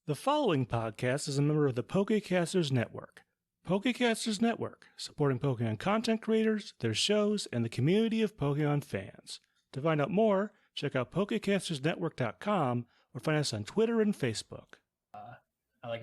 The following podcast is a member of the Pokecasters Network. Pokecasters Network, supporting Pokemon content creators, their shows, and the community of Pokemon fans. To find out more, check out PokecastersNetwork.com or find us on Twitter and Facebook.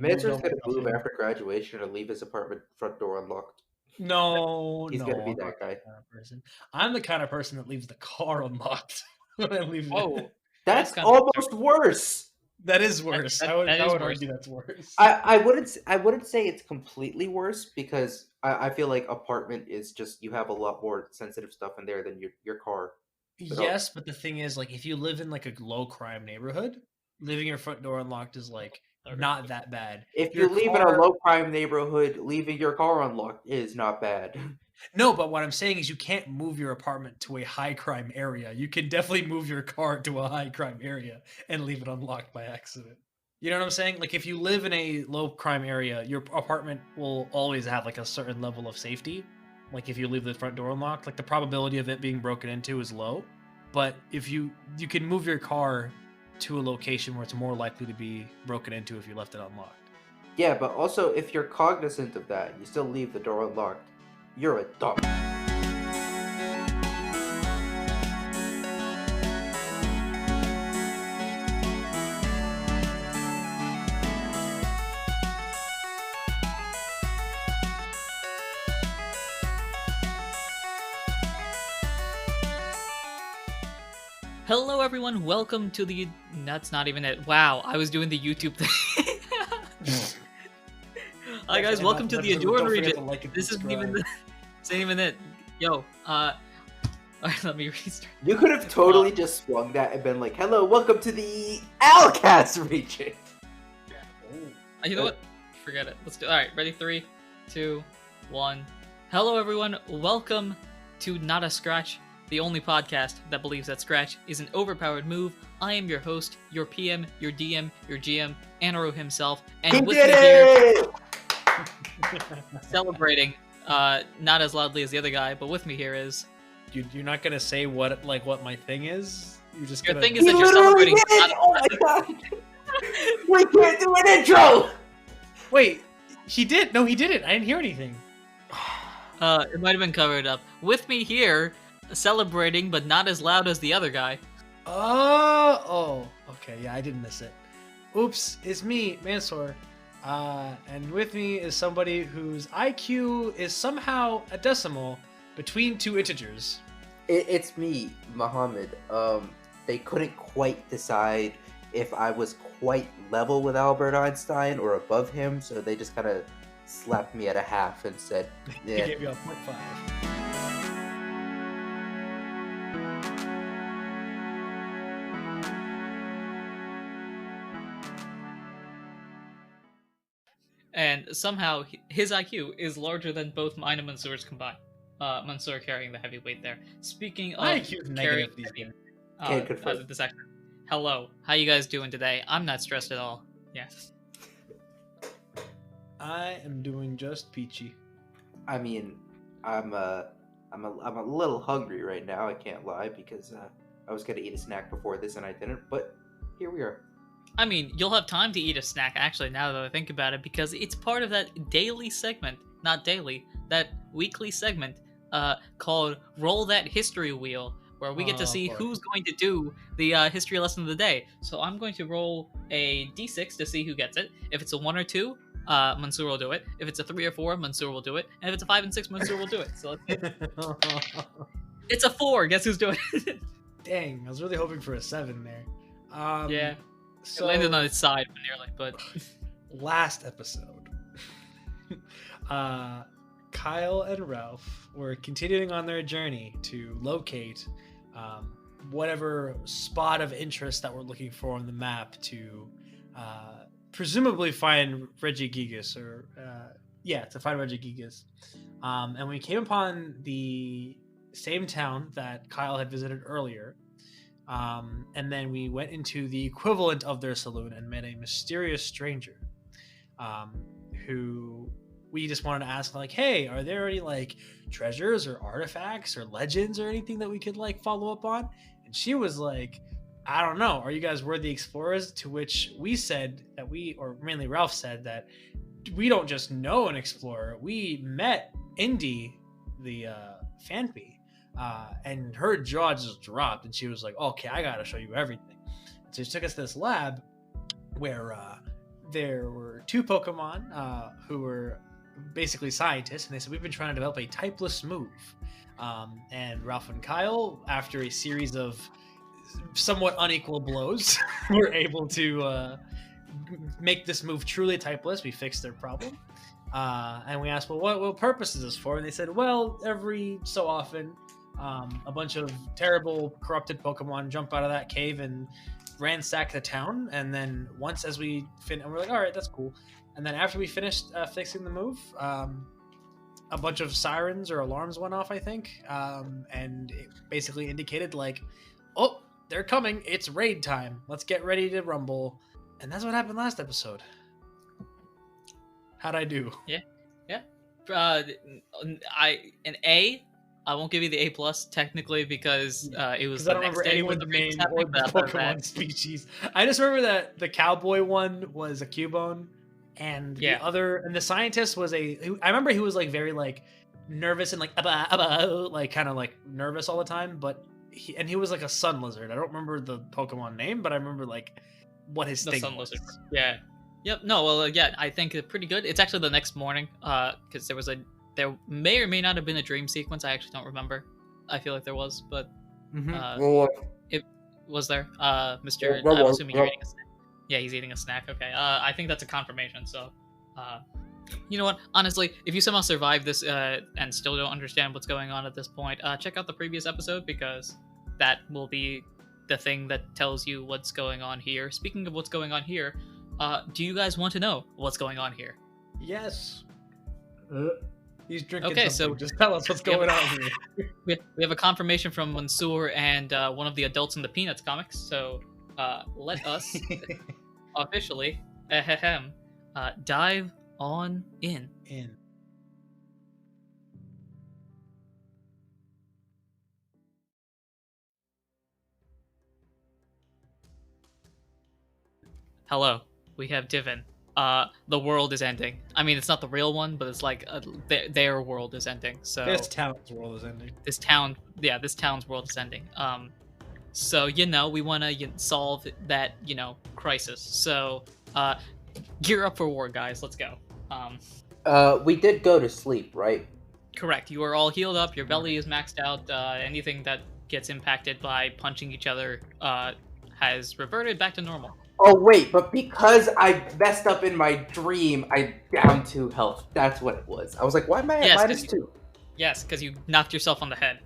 Mansour's gonna move after graduation and leave his apartment front door unlocked. No, He's no, gonna be I'm that not guy. kind of person. I'm the kind of person that leaves the car unlocked when I leave it. That's kind of almost worse. That is worse. That I would is worse. argue that's worse. I wouldn't say it's completely worse because I feel like apartment is just you have a lot more sensitive stuff in there than your car. Yes, but the thing is, like, if you live in like a low crime neighborhood, leaving your front door unlocked is like not that bad. If you live in a low crime neighborhood, leaving your car unlocked is not bad. No, but what I'm saying is you can't move your apartment to a high crime area. You can definitely move your car to a high crime area and leave it unlocked by accident. You know what I'm saying? Like, if you live in a low crime area, your apartment will always have like a certain level of safety. Like, if you leave the front door unlocked, like the probability of it being broken into is low. But if you can move your car to a location where it's more likely to be broken into if you left it unlocked. Yeah, but also if you're cognizant of that, you still leave the door unlocked. You're a dumb. Hello everyone, welcome to the... That's not even it. Wow, I was doing the YouTube thing. Hi guys, welcome to the Adorn region. This isn't even it. Yo, alright, let me restart. You could have totally just swung that and been like, hello, welcome to the Alcast region. You know what? Forget it. Let's do it. Alright, ready? 3, 2, 1. Hello everyone, welcome to Not a Scratch, the only podcast that believes that Scratch is an overpowered move. I am your host, your PM, your DM, your GM, Anirudh himself, and with me here, celebrating, not as loudly as the other guy, but with me here is... You're not gonna say what my thing is? You're just Your gonna... thing is that you're celebrating... Oh my god! We can't do an intro! Wait, he did? No, he didn't. I didn't hear anything. It might have been covered up. With me here, celebrating, but not as loud as the other guy. Oh, okay, yeah, I did miss it. Oops, it's me, Mansour. And with me is somebody whose IQ is somehow a decimal between two integers. It's me, Muhammad. They couldn't quite decide if I was quite level with Albert Einstein or above him, so they just kind of slapped me at a half and said, They yeah. gave you a 0.5. And somehow his IQ is larger than both mine and Mansour's combined. Mansour carrying the heavyweight there. Speaking of My IQ is carrying negative these days. Can't confirm. this actually. Hello, how you guys doing today? I'm not stressed at all. Yes. I am doing just peachy. I mean, I'm a little hungry right now, I can't lie, because I was gonna eat a snack before this and I didn't, but here we are. I mean, you'll have time to eat a snack, actually, now that I think about it, because it's part of that daily segment, not daily, that weekly segment, called Roll That History Wheel, where we get to see who's going to do the history lesson of the day. So I'm going to roll a d6 to see who gets it. If it's a 1 or 2, Mansour will do it. If it's a 3 or 4, Mansour will do it. And if it's a 5 and 6, Mansour will do it. So it's a 4. Guess who's doing it? Dang, I was really hoping for a 7 there. Yeah. So It landed on its side nearly, but last episode, Kyle and Ralph were continuing on their journey to locate whatever spot of interest that we're looking for on the map to presumably find Regigigas, or to find Regigigas. And we came upon the same town that Kyle had visited earlier. And then we went into the equivalent of their saloon and met a mysterious stranger who we just wanted to ask, like, hey, are there any like treasures or artifacts or legends or anything that we could like follow up on? And she was like, I don't know. Are you guys worthy explorers? To which we said that or mainly Ralph said that we don't just know an explorer. We met Indy, the Fanpy, and her jaw just dropped, and she was like, "Okay, I gotta show you everything." So she took us to this lab where there were two Pokemon who were basically scientists, and they said, "We've been trying to develop a typeless move." And Ralph and Kyle, after a series of somewhat unequal blows, were able to make this move truly typeless. We fixed their problem. And we asked, well, what purpose is this for? And they said, well, every so often, a bunch of terrible, corrupted Pokemon jump out of that cave and ransack the town. And then once as we and we're like, all right, that's cool. And then after we finished fixing the move, a bunch of sirens or alarms went off, I think. And it basically indicated like, oh, they're coming. It's raid time. Let's get ready to rumble. And that's what happened last episode. How'd I do? Yeah. I won't give you the A plus technically because it was the I don't next remember day anyone's when the name raid's or happening, the but other than Pokemon that- species. I just remember that the cowboy one was a Cubone, and the other, and the scientist was I remember he was like very like nervous and like like kind of like nervous all the time, but he was like a sun lizard. I don't remember the Pokemon name, but I remember like what his the thing sun was. lizard. Yeah. Yep. No. Well. Yeah. I think it's pretty good. It's actually the next morning. Because there may or may not have been a dream sequence. I actually don't remember. I feel like there was, but it was there. Mr. I'm assuming you're eating a snack. Yeah, he's eating a snack. Okay. I think that's a confirmation. So, you know what? Honestly, if you somehow survive this and still don't understand what's going on at this point, check out the previous episode because that will be the thing that tells you what's going on here. Speaking of what's going on here, do you guys want to know what's going on here? Yes. He's drinking Okay, something. so- Just tell us what's going on here. We have a confirmation from Mansour and one of the adults in the Peanuts comics. So let us officially dive on in. Hello, we have Divin. The world is ending. I mean, it's not the real one, but it's like their world is ending. So This town's world is ending. this town's world is ending. So we want to solve that crisis. So gear up for war, guys. Let's go. We did go to sleep, right? Correct. You are all healed up. Your belly is maxed out. Anything that gets impacted by punching each other has reverted back to normal. Oh wait, but because I messed up in my dream, I down 2 health. That's what it was. I was like, why am I at minus 2? Yes, because you knocked yourself on the head.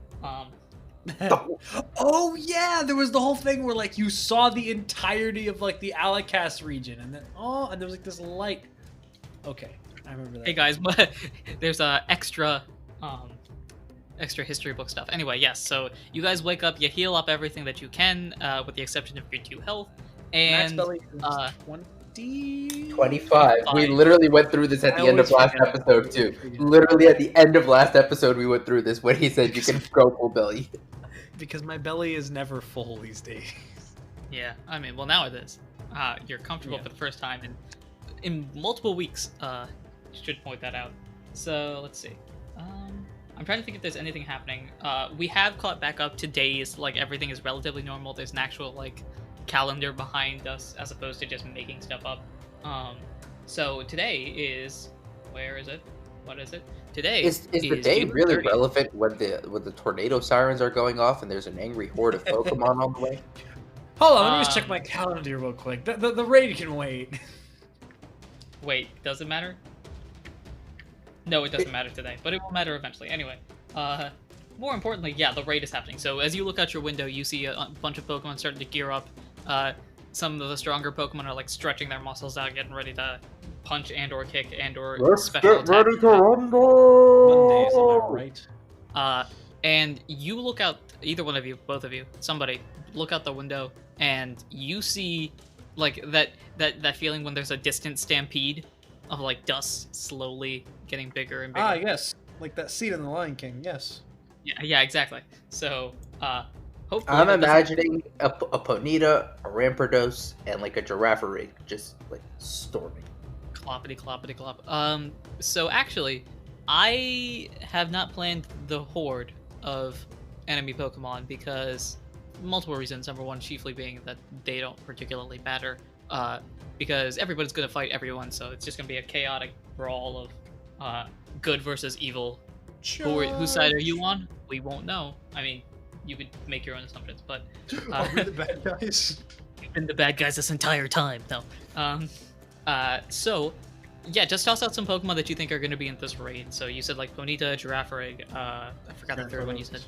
Oh yeah, there was the whole thing where like you saw the entirety of like the Alakaz region, and then and there was like this light. Okay, I remember that. Hey guys, there's extra history book stuff. Anyway, yes. So you guys wake up, you heal up everything that you can, with the exception of your 2 health. Max And belly is 25. We literally went through this at the end of last episode too. Literally at the end of last episode, we went through this when he said you can go full belly. Because my belly is never full these days. Yeah, I mean, well now it is. You're comfortable for the first time in multiple weeks. Should point that out. So let's see. I'm trying to think if there's anything happening. We have caught back up to days. Like everything is relatively normal. There's an actual like calendar behind us as opposed to just making stuff up. So today is, where is it? What is it? Today is the day June really 30th. relevant when the tornado sirens are going off and there's an angry horde of Pokemon on the way? Hold on, let me just check my calendar real quick. The raid can wait. Wait, does it matter? No, it doesn't matter today, but it will matter eventually. Anyway, more importantly, yeah, the raid is happening. So as you look out your window, you see a bunch of Pokemon starting to gear up. Some of the stronger Pokemon are like stretching their muscles out, getting ready to punch and/or kick and/or special attack. Mondays, am I right? And you look out, either one of you, both of you, somebody, look out the window, and you see like that feeling when there's a distant stampede of like dust slowly getting bigger and bigger. Yes, like that scene in The Lion King. Yes. Yeah, exactly. So, Hopefully, I'm that doesn't- imagining a Ponyta, a Rampardos, and like a Girafarig just like storming. Cloppity cloppity clop. So actually, I have not planned the horde of enemy Pokemon because multiple reasons. Number one, chiefly being that they don't particularly matter. Because everybody's gonna fight everyone, so it's just gonna be a chaotic brawl of good versus evil. Whose side are you on? We won't know. I mean, you could make your own assumptions, but Are we the bad guys? we've been the bad guys this entire time. No. So, yeah, just toss out some Pokemon that you think are going to be in this raid. So you said like Ponyta, Girafarig. I forgot the third one you said.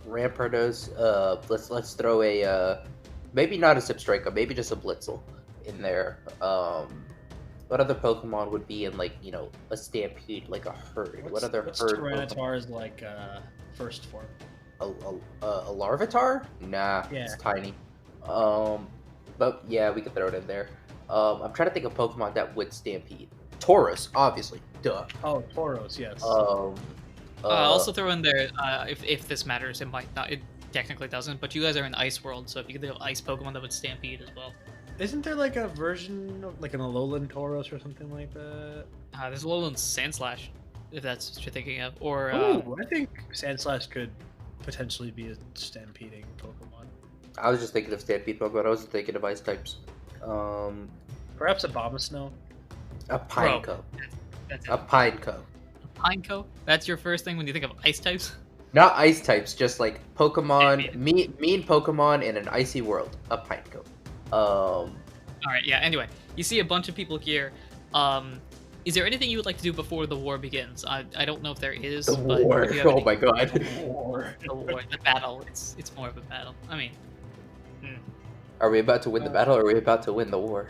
Rampardos. Let's throw a maybe not a Zipstrika, maybe just a Blitzel in there. What other Pokemon would be in like a Stampede, like a herd? What other what's herd? Tyranitar's like first form? A Larvitar? Nah, Yeah. it's tiny. But yeah, we could throw it in there. I'm trying to think of Pokemon that would Stampede. Tauros, obviously, duh. Oh, Tauros, yes. Also throw in there, if this matters, it might not. It technically doesn't, but you guys are in Ice World, so if you could think of Ice Pokemon that would Stampede as well. Isn't there like a version of like an Alolan Tauros or something like that? There's Alolan Sandslash, if that's what you're thinking of, or Ooh, I think Sandslash could potentially be a stampeding Pokemon. I was just thinking of Stampede Pokemon. I wasn't thinking of Ice types. Perhaps a Bombasnow. A Pineco. that's A Pineco. Pineco. That's your first thing when you think of Ice types. Not Ice types, just like Pokemon, Stampede. mean Pokemon in an icy world. A Pineco. All right. Yeah. Anyway, you see a bunch of people here. Is there anything you would like to do before the war begins? I don't know if there is. The but war. if you have Oh any- my god. The war, the battle. It's more of a battle. I mean, Are we about to win the battle or are we about to win the war?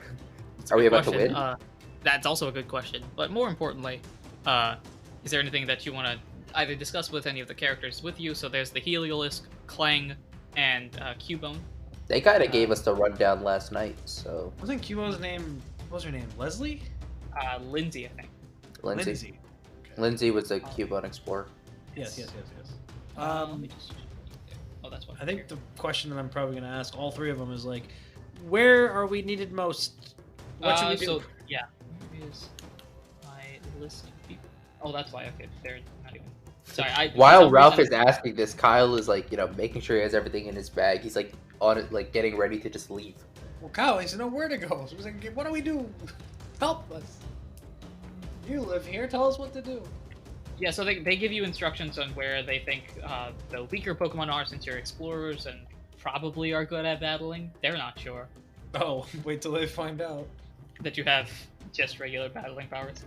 it's a Are we good about to question. win? That's also a good question. But more importantly, is there anything that you want to either discuss with any of the characters with you? So there's the Heliolisk, Clang, and Cubone. They kind of gave us the rundown last night, so. Wasn't Cubo's name? What was her name? Leslie? Lindsay, I think. Lindsay. Okay. Lindsay was a Cubone explorer. Yes. Let me just- Oh, that's what. I think the question that I'm probably going to ask all three of them is like, where are we needed most? What should we do? So yeah, here is my list of people. Oh, that's why. Okay, they're not even. Sorry. For While some Ralph reason- is asking this, Kyle is like, making sure he has everything in his bag. He's like on it, like getting ready to just leave. Well, Kyle needs to know where to go. So he's like, what do we do? Help us. You live here. Tell us what to do. Yeah, so they give you instructions on where they think the weaker Pokemon are, since you're explorers and probably are good at battling. They're not sure Oh, wait till they find out. that you have just regular battling powers.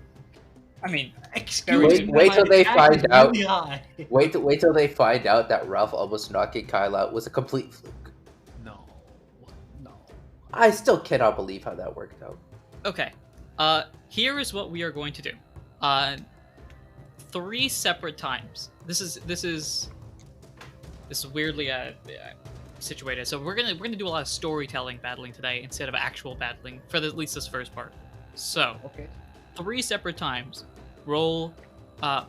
I mean, Excuse Wait- me. wait till my they attack find is out. really high. Wait till they find out that Ralph almost knocking Kyle out was a complete fluke. No. I still cannot believe how that worked out. okay. Here is what we are going to do. 3 separate times. This is weirdly situated. So we're gonna do a lot of storytelling battling today instead of actual battling for at least this first part. So Okay. 3 separate times, roll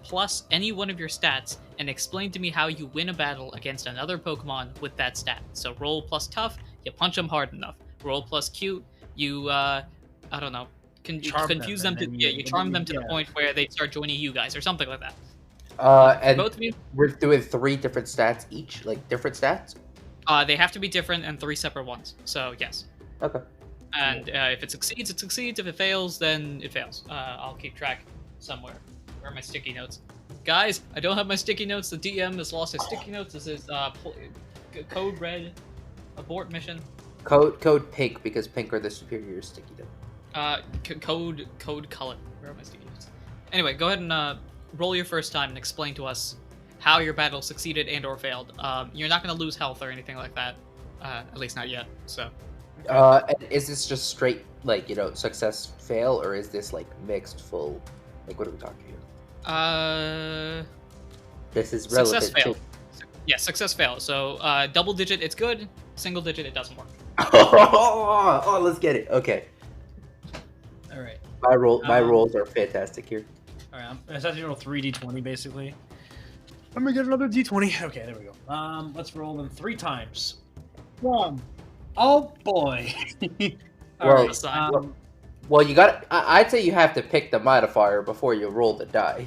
plus any one of your stats and explain to me how you win a battle against another Pokemon with that stat. So roll plus tough, you punch them hard enough. Roll plus cute, you I don't know, Charm confuse them, them to and then yeah, you- you charm and them then to the point where they start joining you guys or something like that. And Both of you, we're doing 3 different stats each, like different stats. they have to be different and 3 separate ones. So yes. Okay. And if it succeeds, it succeeds. If it fails, then it fails. I'll keep track somewhere. Where are my sticky notes? Guys, I don't have my sticky notes. The DM has lost his sticky notes. This is code red, abort mission. Code pink because pink are the superior sticky note. Code color. Where are my sticky notes? Anyway, go ahead and roll your first time and explain to us how your battle succeeded and or failed. You're not going to lose health or anything like that. At least not yet. So. And is this just straight like success fail or is this like mixed full? Like what are we talking here? This is relevant. Success fail. Yeah, success fail. So double digit, it's good. Single digit, it doesn't work. Oh, let's get it. Okay. All right. My rolls are fantastic here. All right. I'm essentially roll 3d20 basically. Let me get another d20. Okay, there we go. Let's roll them 3 times. 1. Oh boy. All Well, right. Aside. Well, you got. I'd say you have to pick the modifier before you roll the die.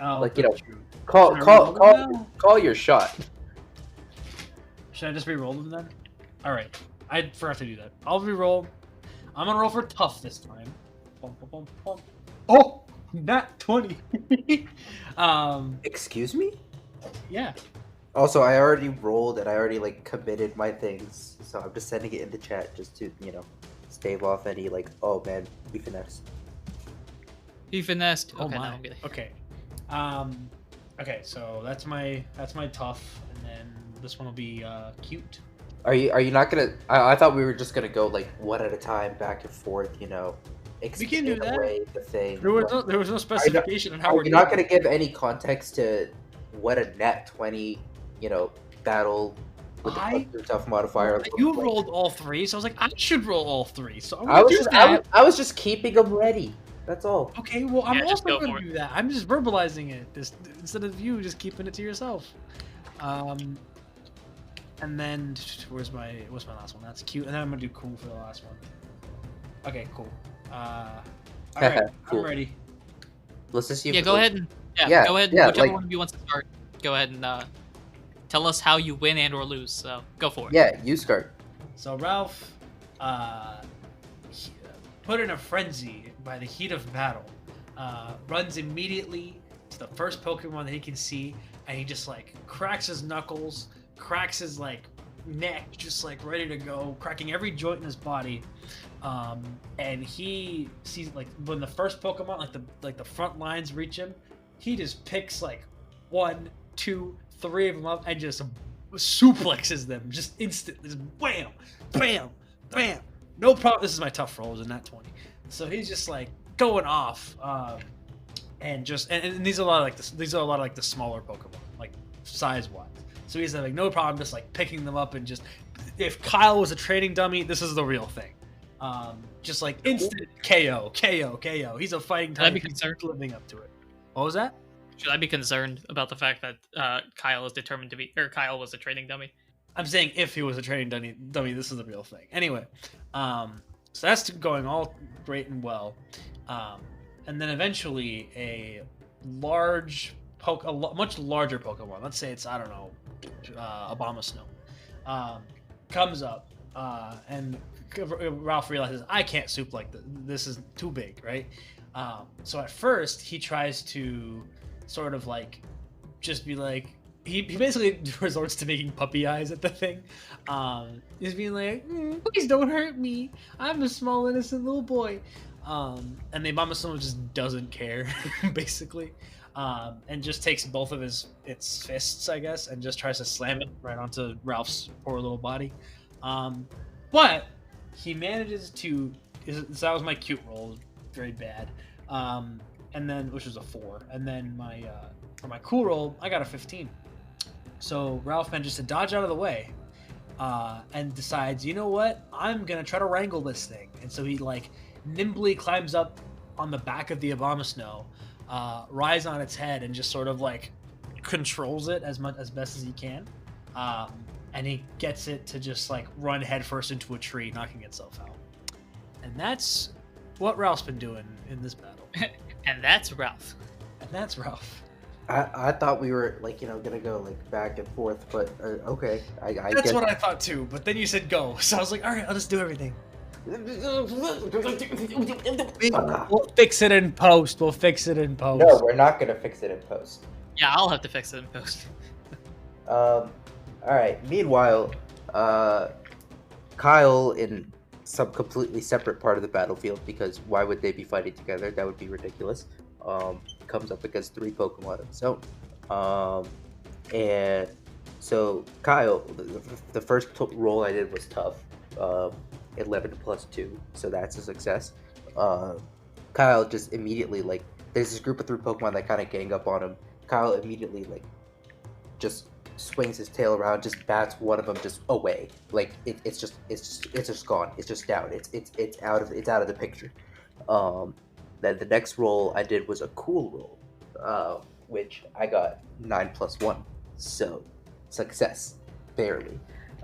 Oh, Like, you know, that's true. Call Should I call reroll call them now? call your shot. Should I just re-roll them then? All right. I forgot to do that. I'll re-roll. I'm gonna roll for tough this time. Bum, bum, bum, bum. Oh, nat 20. Excuse me. Yeah. Also, I already rolled and I already like committed my things, so I'm just sending it in the chat just to stave off any like, oh man, we finessed. He finessed. Oh Okay, no, my. I'm kidding. Okay. Okay. So that's my tough, and then this one will be cute. Are you not gonna? I thought we were just gonna go like one at a time, back and forth. We can Explain do that. away the thing. There was no specification on how Are we're you not doing gonna give any context to what a nat 20, battle with the I- plus 2 tough modifier? it. You looks like? rolled all 3, so I was like, I should roll all 3. So I'm I gonna was do just that. I was just keeping them ready. That's all. Okay, well, I'm Yeah, just also go going for to it. do that. I'm just verbalizing it instead of you just keeping it to yourself. And then what's my last one? That's cute. And then I'm gonna do cool for the last one. Okay, cool. All right, Cool. I'm ready. Let's just see. Yeah, go ahead and Yeah, go ahead. yeah, Whichever like- one of you wants to start, go ahead and tell us how you win and or lose. So go for it. Yeah, you start. So Ralph, put in a frenzy by the heat of battle, runs immediately to the first Pokemon that he can see, and he just like cracks his knuckles, cracks his like neck, just like ready to go, cracking every joint in his body. And he sees like when the first Pokemon, like the front lines reach him, he just picks like 1, 2, 3 of them up and just suplexes them just instantly, just wham, bam, bam. No problem. This is my tough roll, isn't that 20? So he's just like going off, and these are a lot of like this. These are a lot of like the smaller Pokemon, like size wise. So he's like no problem, just like picking them up and just. If Kyle was a training dummy, this is the real thing. Just like instant KO. He's a fighting Should I type. be He's concerned? living up to it. What was that? Should I be concerned about the fact that Kyle is determined to be, or Kyle was a training dummy? I'm saying if he was a training dummy, this is the real thing. Anyway, so that's going all great and well, and then eventually a much larger Pokemon. Let's say it's Abomasnow, comes up, and Ralph realizes I can't soup like this. This is too big, right? So at first he tries to sort of like just be like. He basically resorts to making puppy eyes at the thing. He's being like, please don't hurt me. I'm a small, innocent little boy. And the Abomasnow just doesn't care, basically. And just takes both of its fists, I guess, and just tries to slam it right onto Ralph's poor little body. But he manages to... That was my cute roll. Very bad. And then, which was a 4. And then for my cool roll, I got a 15. So Ralph manages to dodge out of the way, and decides, you know what? I'm gonna try to wrangle this thing. And so he like nimbly climbs up on the back of the Abomasnow, rides on its head, and just sort of like controls it as best as he can. And he gets it to just like run headfirst into a tree, knocking itself out. And that's what Ralph's been doing in this battle. And that's Ralph. And that's Ralph. I thought we were like gonna go like back and forth, but okay. I That's guess. what I thought too, but then you said go, so I was like, all right, I'll just do everything. We'll fix it in post. No, we're not gonna fix it in post. Yeah, I'll have to fix it in post. All right. Meanwhile, Kyle in some completely separate part of the battlefield, because why would they be fighting together? That would be ridiculous. Comes up against 3 Pokemon of its own. And so Kyle, the first roll I did was tough. 11 plus 2, so that's a success. Kyle just immediately like there's this group of 3 Pokemon that kind of gang up on him. Kyle immediately like just swings his tail around, just bats one of them just away. Like it's just gone. It's just down. It's out of the picture. Then the next roll I did was a cool roll. which I got 9+1, so success, barely.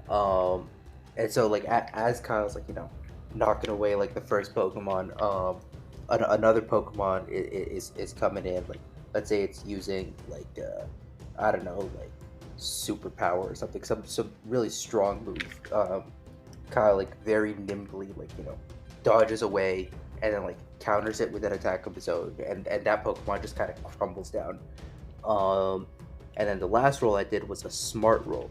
And so like as Kyle's like knocking away like the first Pokemon, another Pokemon is coming in. Like let's say it's using like I don't know, like superpower or something, some really strong move. Kyle like very nimbly like dodges away and then like counters it with an attack of his own, and that Pokemon just kind of crumbles down. And then the last roll I did was a smart roll,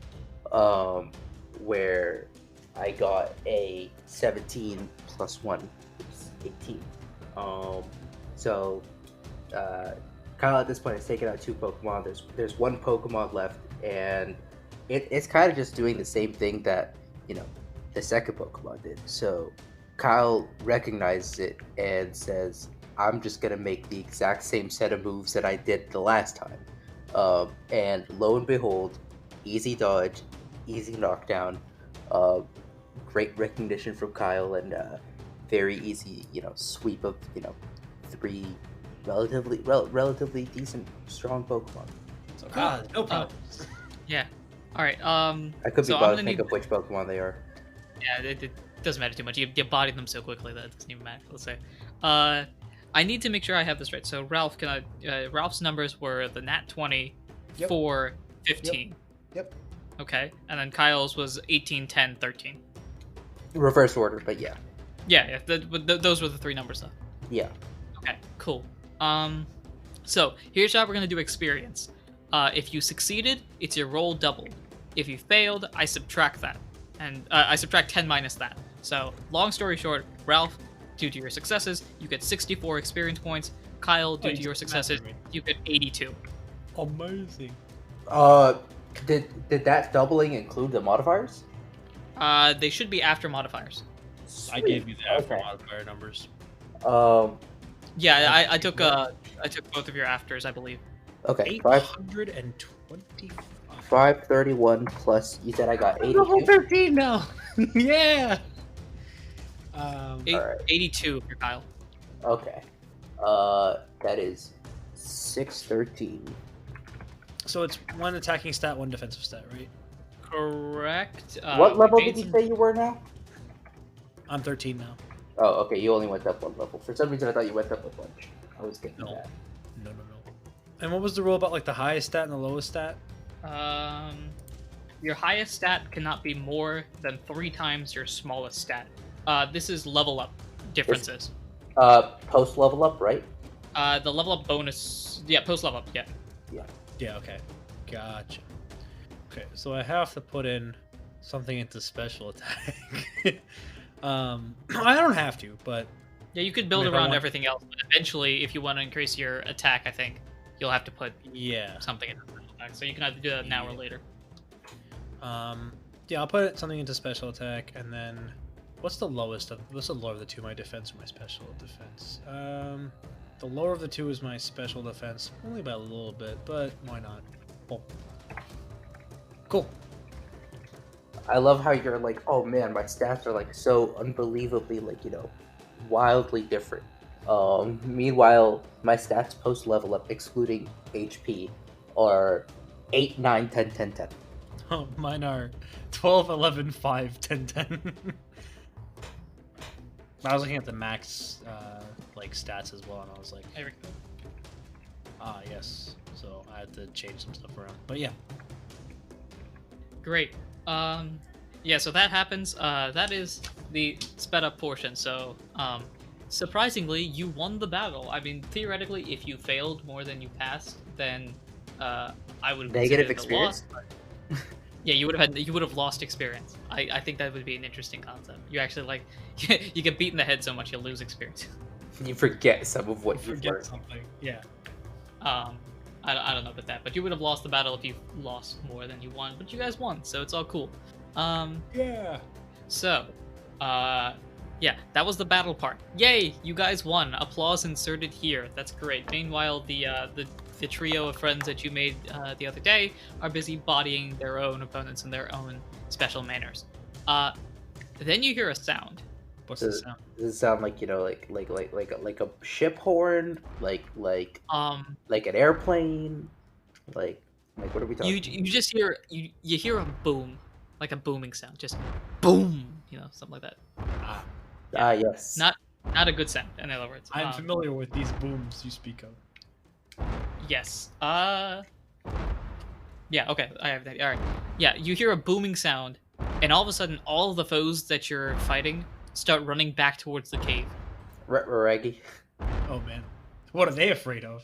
where I got a 17 + 1, 18. So Kyle at this point has taken out 2 Pokemon. There's 1 Pokemon left, and it's kind of just doing the same thing that the second Pokemon did. So Kyle recognizes it and says, "I'm just gonna make the exact same set of moves that I did the last time." And lo and behold, easy dodge, easy knockdown, great recognition from Kyle, and very easy sweep of 3 relatively decent strong Pokemon. So, no problem. Yeah. All right. I could be about to think of which Pokemon they are. Yeah, it doesn't matter too much. You body them so quickly that it doesn't even matter. Let's say. I need to make sure I have this right. So Ralph, Ralph's numbers were the nat 20, Yep. 4, 15. Yep. Okay, and then Kyle's was 18, 10, 13. Reverse order, but yeah. Yeah. Those were the 3 numbers though. Yeah. Okay, cool. So here's how we're gonna do experience. If you succeeded, it's your roll doubled. If you failed, I subtract that, and I subtract 10 minus that. So long story short, Ralph, due to your successes, you get 64 experience points. Kyle, due to your successes, you get 82. Amazing. Did that doubling include the modifiers? They should be after modifiers. I gave you the after Okay. modifier numbers. Yeah, I took both of your afters, I believe. Okay. 825. 531 plus. You said I got 82. Level 13 now. Yeah. Alright. 82 for Kyle. Okay. That is 613. So it's 1 attacking stat, 1 defensive stat, right? Correct. What level we did paid you say you were now? I'm 13 now. Oh, okay. You only went up 1 level. For some reason, I thought you went up a bunch. I was thinking No. that. No. And what was the rule about like the highest stat and the lowest stat? Your highest stat cannot be more than 3 times your smallest stat. This is level up differences. Post level up, right? The level up bonus, yeah, post level up, yeah. Yeah, okay. Gotcha. Okay, so I have to put in something into special attack. I don't have to, but Yeah, you could build if I around want- everything else, but eventually, if you want to increase your attack, I think you'll have to put yeah. something in the special attack. So you can either do that now or later. Yeah, I'll put something into special attack, and then what's the lower of the 2? My defense or my special defense? The lower of the 2 is my special defense, only by a little bit, but why not? Cool. I love how you're like, oh man, my stats are like so unbelievably like wildly different. Meanwhile, my stats post level up, excluding HP, are 8, 9, 10, 10, 10. Oh, mine are 12, 11, 5, 10, 10. I was looking at the max like stats as well, and I was like, There we go. yes. So I had to change some stuff around. But yeah. Great. Yeah, so that happens. That is the sped up portion. So, surprisingly, you won the battle. I mean, theoretically, if you failed more than you passed, then I would Negative consider it a loss. experience? Yeah, you would have lost experience. I think that would be an interesting concept. You actually like you get beat in the head so much you lose experience. You forget some of what you've Forget learned. something. Yeah. I don't know about that, but you would have lost the battle if you lost more than you won. But you guys won, so it's all cool. Yeah. So, yeah, that was the battle part. Yay, you guys won. Applause inserted here. That's great. Meanwhile, the trio of friends that you made the other day are busy bodying their own opponents in their own special manners. Then you hear a sound, What's So the sound? does it sound like like a ship horn, like an airplane, like what are we You talking? you just hear you hear a boom, like a booming sound, just boom, something like that. Ah, Ah, yes. Not a good sound. In other words, I'm familiar with these booms you speak of. yes. Yeah. Okay. I have that. All right. Yeah. You hear a booming sound, and all of a sudden, all of the foes that you're fighting start running back towards the cave. Raggy. Oh man, what are they afraid of?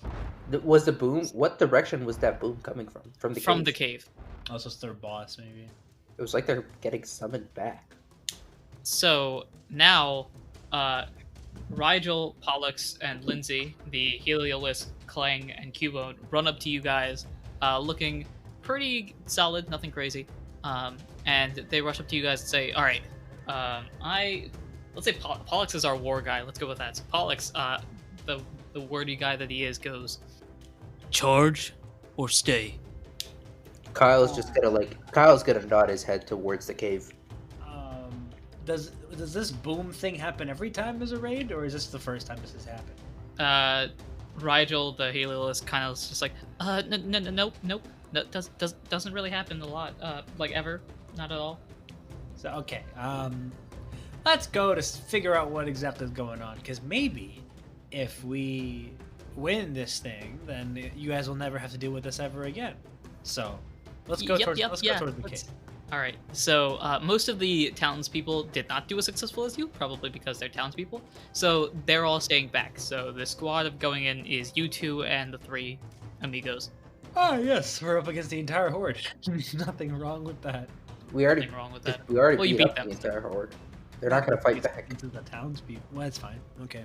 Was the boom? What direction was that boom coming from? From the From cave? the cave. Oh, it's just their boss, maybe. It was like they're getting summoned back. So now, Rigel, Pollux, and Lindsay, the Heliolisk, Clang, and Cubone, run up to you guys, looking pretty solid, nothing crazy. And they rush up to you guys and say, "All right, let's say Pollux is our war guy. Let's go with that." So Pollux, the wordy guy that he is, goes, "Charge or stay." Kyle's gonna nod his head towards the cave. Does this boom thing happen every time there's a raid, or is this the first time this has happened? Rigel, the Heliolisk, kind of just like, nope. That doesn't really happen a lot, like ever, not at all. So okay, let's go to figure out what exactly is going on, because maybe if we win this thing, then you guys will never have to deal with this ever again. So let's go towards the cave. All right. So most of the townspeople did not do as successful as you, probably because they're townspeople. So they're all staying back. So the squad of going in is you two and the 3 amigos. Ah, yes, we're up against the entire horde. Nothing wrong with that. We already Nothing wrong with that. We already Well, you beat beat up them. the entire horde. They're not gonna fight back. Into the townspeople. Well, that's fine. Okay.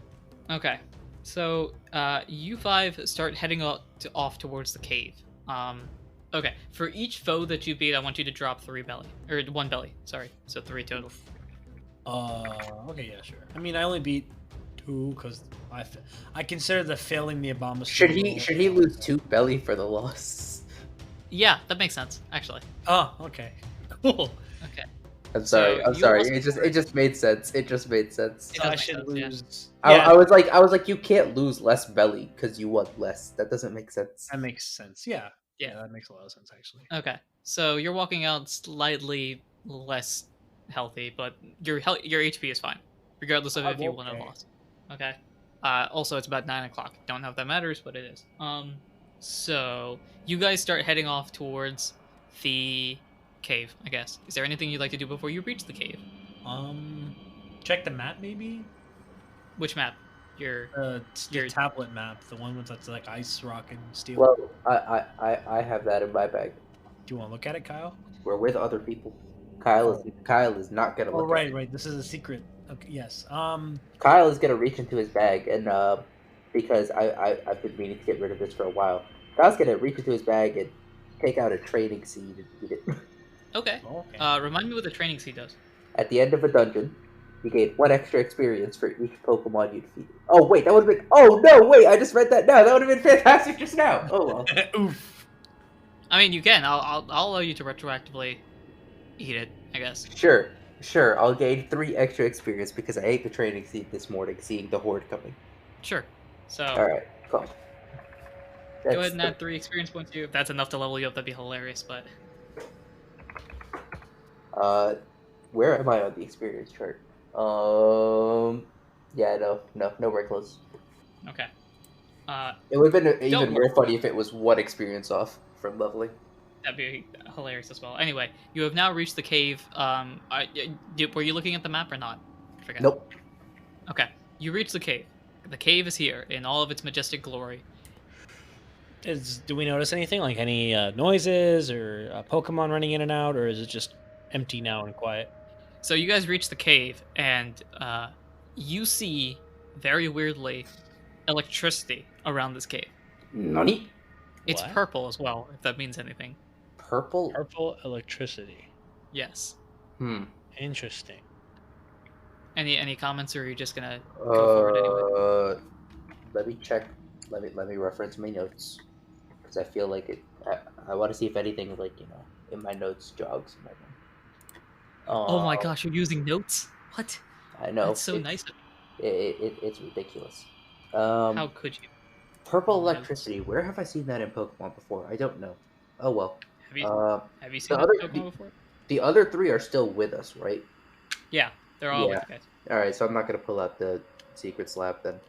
Okay. So you 5 start heading off towards the cave. Okay. For each foe that you beat, I want you to drop 1 belly. Sorry. So 3 total. Okay, yeah, sure. I mean, I only beat 2 because I consider the failing the abominable. Should he lose 2 belly for the loss? Yeah, that makes sense, actually. Oh, okay. Cool. Okay. I'm sorry. So I'm you sorry. also- It just made sense. It just made sense. It So does I make should sense, yeah. lose. I was like, you can't lose less belly because you won less. That doesn't make sense. That makes sense. Yeah. Yeah. That makes a lot of sense, actually. Okay, so you're walking out slightly less healthy, but your HP is fine, regardless of if you won or Okay. lost. Okay. Also, it's about 9 o'clock. Don't know if that matters, but it is. So you guys start heading off towards the cave. I guess. Is there anything you'd like to do before you reach the cave? Check the map, maybe. Which map? Your Your tablet map, the one with that's like ice, rock, and steel. Well, I have that in my bag. Do you want to look at it, Kyle? We're with other people. Kyle is not gonna Oh, look. right, at it. right. This is a secret. Okay, yes. Kyle is gonna reach into his bag and because I've been meaning to get rid of this for a while. Kyle's gonna reach into his bag and take out a training seed and eat it. Okay. Okay. Remind me what the training seed does. At the end of a dungeon, you gain 1 extra experience for each Pokemon you defeat. Oh wait, that would have been. Oh no, wait! I just read that now. That would have been fantastic just now. Oh well. Oof. I mean, you can. I'll allow you to retroactively eat it, I guess. Sure. I'll gain 3 extra experience because I ate the training seed this morning, seeing the horde coming. Sure. So All right, cool. go ahead and add 3 experience points to you. If that's enough to level you up, that'd be hilarious. But Where am I on the experience chart? Yeah, no, nowhere close. okay. It would have been even Don't more worry. funny if it was 1 experience off from leveling. That'd be hilarious as well. Anyway, you have now reached the cave. Were you looking at the map or not? I forget. Nope. Okay, you reached the cave. The cave is here in all of its majestic glory. Do we notice anything, like any noises or Pokemon running in and out, or is it just empty now and quiet? So you guys reach the cave, and you see, very weirdly, electricity around this cave. Nani? It's What? purple as well, if that means anything. Purple? Purple electricity. Yes. Interesting. Any comments, or are you just gonna go for it anyway? Let me check. Let me reference my notes because I feel like it. I want to see if anything in my notes jogs. Oh my gosh, you're using notes? What? I know. That's so nice. It's ridiculous. How could you? Purple Yes. electricity. Where have I seen that in Pokemon before? I don't know. Oh well. Have you The seen that other Pokemon before? the other three are still with us, right? Yeah, they're all with Yeah. you guys. All right, so I'm not gonna pull out the secret slab then.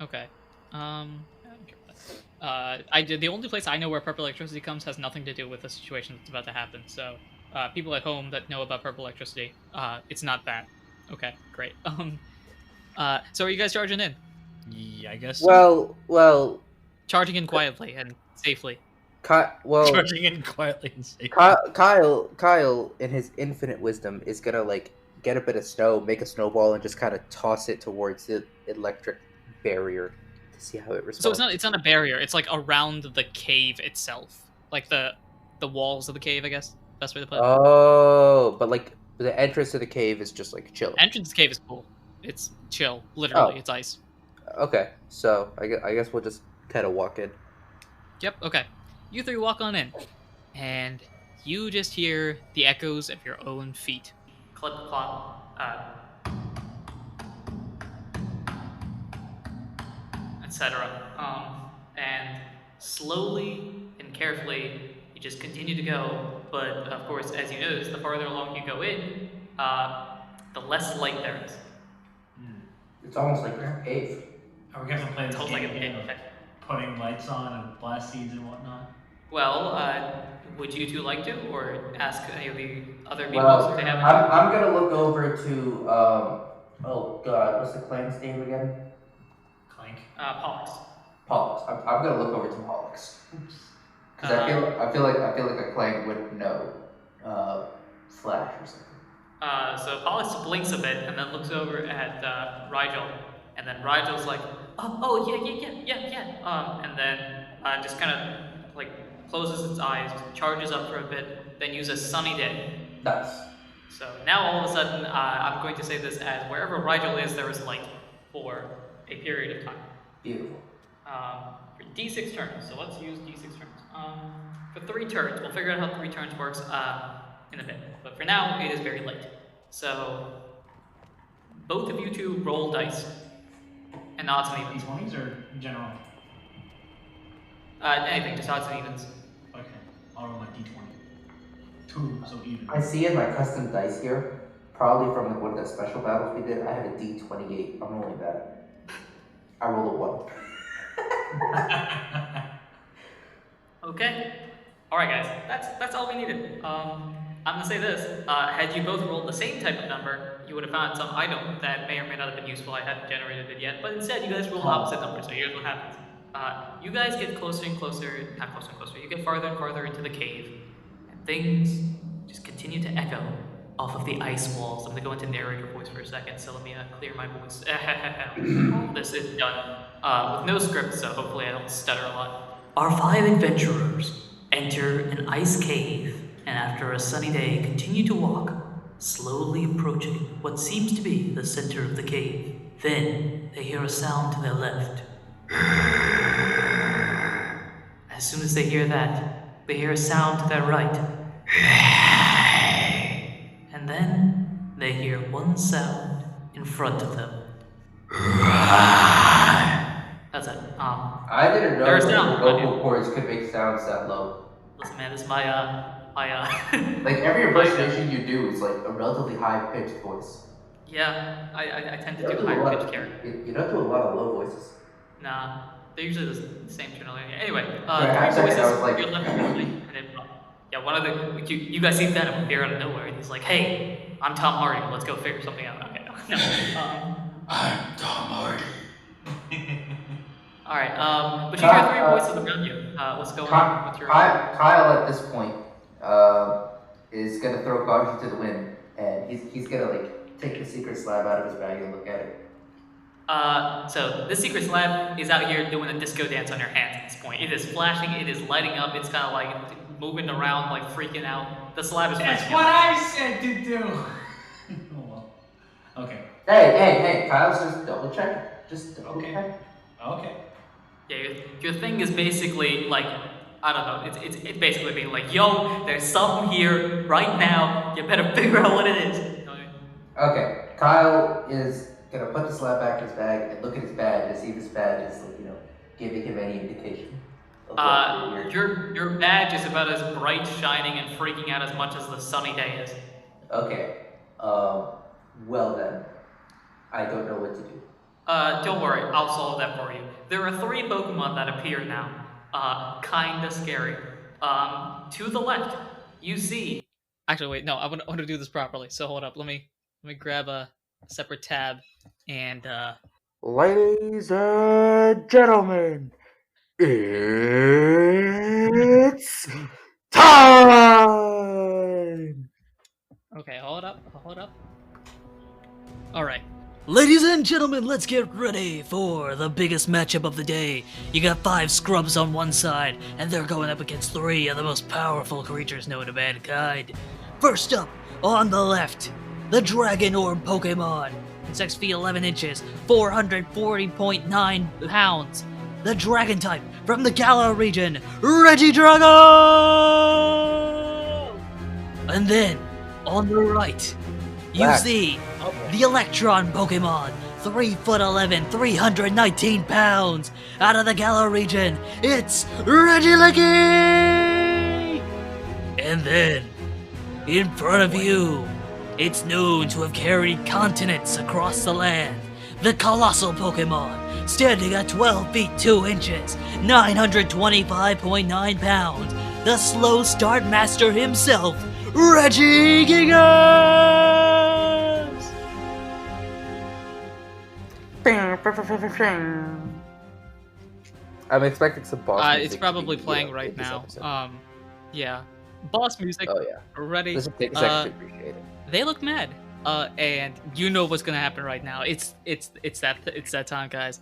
Okay. I don't care about that. The only place I know where purple electricity comes has nothing to do with the situation that's about to happen. So, people at home that know about purple electricity, it's not that. Okay, great. So are you guys charging in? Yeah, I guess. Well, Charging in quietly and safely. Charging in quietly and safely. Kyle, in his infinite wisdom, is gonna like get a bit of snow, make a snowball, and just kind of toss it towards the electric barrier to see how it responds. So it's not a barrier. It's like around the cave itself, like the walls of the cave. I guess best way to put it. Oh, but like the entrance to the cave is just like chill. Entrance to the cave is cool. It's chill. Literally, it's ice. Okay, so I guess we'll just kind of walk in. Yep. Okay. You three walk on in, and you just hear the echoes of your own feet. Clip clop. Etc. And slowly and carefully, you just continue to go. But of course, as you notice, the farther along you go in, the less light there is. It's almost like a cave. Are we gonna play this Almost game like a again cave. of putting lights on and blast seeds and whatnot? Well, would you two like to, or ask any of the other people Well, if they have any? I'm gonna look over to oh god, what's the clan's name again? Clank. Pollux. Pollux. I'm gonna look over to Pollux because I feel like a clan would know Flash or something. So Pollux blinks a bit and then looks over at Rigel, and then Rigel's like, oh yeah. And then just kind of like closes its eyes, charges up for a bit, then uses Sunny Day. Nice. So now all of a sudden, I'm going to say this as wherever Rigel is, there is light for a period of time. Beautiful. For D6 turns, so let's use D6 turns. For 3 turns, we'll figure out how 3 turns works in a bit. But for now, it is very late. So both of you two roll dice. And odds and evens. D20s or in general? Anything, just odds and evens. Okay, I'll roll my D20. 2, so even. I see in my custom dice here, probably from like one of the special battles we did, I have a D28. I'm rolling that. I roll a 1. Okay. Alright guys, that's all we needed. I'm gonna say this, had you both rolled the same type of number, you would have found some item that may or may not have been useful. I hadn't generated it yet, but instead you guys roll opposite numbers, so here's what happens. You guys get closer and closer, not closer and closer, you get farther and farther into the cave, and things just continue to echo off of the ice walls. I'm gonna go into narrator voice for a second, so let me clear my voice. All this is done with no script, so hopefully I don't stutter a lot. Our 5 adventurers enter an ice cave, and after a sunny day continue to walk, slowly approaching what seems to be the center of the cave. Then they hear a sound to their left. As soon as they hear that, they hear a sound to their right. And then they hear one sound in front of them. That's it. I didn't know There's that no- vocal cords could make sounds that low. Listen, man, this is my Like every impersonation you do is like a relatively high pitched voice. Yeah, I tend to You don't do do a higher lot- pitched character. You don't do a lot of low voices. Nah, they're usually the same tone. Anyway, Sorry, I three voices. was like- Your left and your right, and then, yeah, one of the you guys see Venom appear out of nowhere, and he's like, "Hey, I'm Tom Hardy. Let's go figure something out." Okay, no. I'm Tom Hardy. All right. But you hear 3 voices around you. What's going on with your? Kyle at this point is gonna throw caution to the wind, and he's gonna like take the secret slab out of his bag and look at it. So this secret slab is out here doing a disco dance on your hands at this point. It is flashing, it is lighting up, it's kind of like moving around, like freaking out. The slab is That's freaking what out. I said to do! Oh well. Okay. Hey, Kyle's just double checking. Just double Okay. check. Okay. Yeah, your thing is basically like, I don't know, it's basically being like, yo, there's something here right now, you better figure out what it is. You know what I mean? Okay. Kyle is gonna put the slap back in his bag and look at his badge and see if his badge is, like, giving him any indication of what Your badge is about as bright, shining, and freaking out as much as the sunny day is. Okay. Well then, I don't know what to do. Don't worry, I'll solve that for you. There are 3 Pokemon that appear now. Kinda scary. To the left, you see. Actually, wait, no, I want to do this properly. So hold up, let me grab a separate tab and Ladies and gentlemen, it's time! Okay, hold up. Alright. Ladies and gentlemen, let's get ready for the biggest matchup of the day. You got 5 scrubs on one side, and they're going up against 3 of the most powerful creatures known to mankind. First up, on the left, the Dragon Orb Pokemon. Its XP 11 inches, 440.9 pounds. The Dragon type from the Galar region, Regidrago! And then, on the right, you see the Electron Pokemon, 3'11", 319 pounds. Out of the Galar region, it's Regieleki! And then, in front of you, it's known to have carried continents across the land. The Colossal Pokemon, standing at 12 feet 2 inches, 925.9 pounds. The Slow Start Master himself, Regigigas! I'm expecting some boss music. It's probably to be, playing in right this now. episode. Yeah. Boss music. Oh yeah. Ready. This will take a second to appreciate it. They look mad. And you know what's gonna happen right now. It's that time, guys.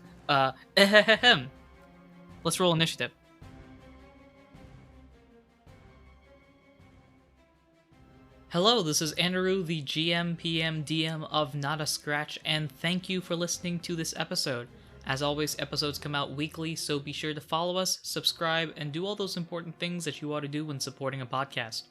Let's roll initiative. Hello, this is Anirudh, the GM, PM, DM of Not a Scratch, and thank you for listening to this episode. As always, episodes come out weekly, so be sure to follow us, subscribe, and do all those important things that you ought to do when supporting a podcast.